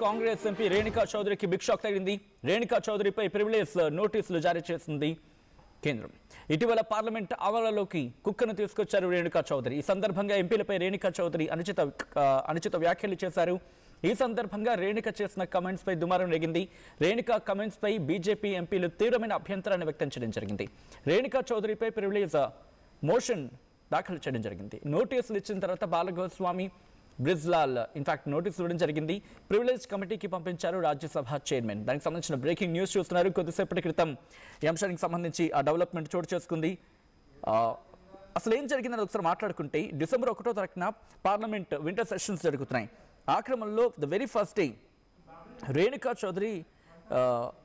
Congress MP Renuka చౌదరికి big shock తగిలింది. Renuka చౌదరిపై privilege నోటీసులు జారీ చేసింది కేంద్రం. ఇటీవల పార్లమెంట్ ఆవరణలోకి కుక్కను తీసుకొచ్చారు రేణుకా చౌదరి. ఈ సందర్భంగా ఎంపీలపై రేణుకా చౌదరి అనుచిత వ్యాఖ్యలు చేశారు. ఈ సందర్భంగా రేణుక చేసిన కమెంట్స్ పై దుమారం రేగింది. రేణుకా కమెంట్స్ పై బీజేపీ ఎంపీలు తీవ్రమైన అభ్యంతరాన్ని వ్యక్తం చేయడం జరిగింది. రేణుకా చౌదరిపై ప్రివిలేజ్ మోషన్ దాఖలు చేయడం జరిగింది. నోటీసులు ఇచ్చిన తర్వాత బాలగోస్వామి, బ్రిజ్లాల్ ఇన్ఫాక్ట్ నోటీసులు ఇవ్వడం జరిగింది. ప్రివిలేజ్ కమిటీకి పంపించారు రాజ్యసభ చైర్మన్. దానికి సంబంధించిన బ్రేకింగ్ న్యూస్ చూస్తున్నారు. కొద్దిసేపటి క్రితం ఈ అంశానికి సంబంధించి ఆ డెవలప్మెంట్ చోటు చేసుకుంది. అసలు ఏం జరిగిందని ఒకసారి మాట్లాడుకుంటే, డిసెంబర్ 1వ తారీఖున పార్లమెంట్ వింటర్ సెషన్స్ జరుగుతున్నాయి. ఆ క్రమంలో the very first day Renuka Chowdhury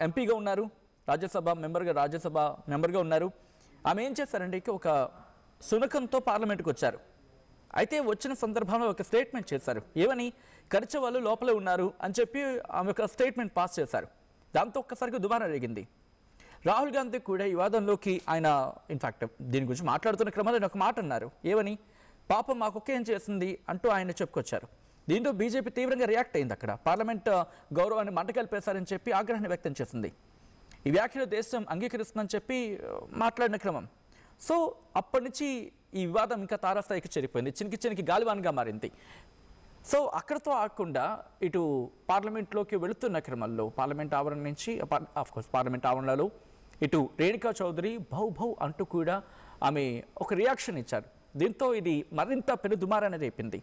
ఎంపీగా ఉన్నారు, రాజ్యసభ మెంబర్గా ఉన్నారు. ఆమె ఏం చేశారంటే ఒక సునకంతో పార్లమెంట్కి వచ్చారు. అయితే వచ్చిన సందర్భంలో ఒక స్టేట్మెంట్ చేశారు. ఏమని, ఖర్చు వాళ్ళు లోపలే ఉన్నారు అని చెప్పి ఆమె ఒక స్టేట్మెంట్ పాస్ చేశారు. దాంతో ఒక్కసారిగా దుమారం రేగింది. రాహుల్ గాంధీ కూడా ఈ వాదంలోకి ఆయన ఇన్ఫాక్ట్ దీని గురించి మాట్లాడుతున్న క్రమంలో ఒక మాట అన్నారు. ఏమని, పాపం మాకొక్క ఏం చేసింది అంటూ ఆయన చెప్పుకొచ్చారు. దీంతో బీజేపీ తీవ్రంగా రియాక్ట్ అయింది. అక్కడ పార్లమెంట్ గౌరవాన్ని మంటకల్పేశారని చెప్పి ఆగ్రహాన్ని వ్యక్తం చేసింది. ఈ వ్యాఖ్యలు దేశం అంగీకరిస్తుందని చెప్పి మాట్లాడిన క్రమం. సో అప్పటి నుంచి ఈ వివాదం ఇంకా తారాస్థాయికి చేరిపోయింది. చినికి గాలివాన్గా మారింది. సో అక్కడితో ఆగకుండా ఇటు పార్లమెంట్లోకి వెళుతున్న క్రమంలో పార్లమెంట్ ఆవరణ నుంచి ఆఫ్కోర్స్ పార్లమెంట్ ఆవరణలో ఇటు రేణుకా చౌదరి భౌ అంటూ కూడా ఆమె ఒక రియాక్షన్ ఇచ్చారు. దీంతో ఇది మరింత పెను దుమారాన్ని రేపింది.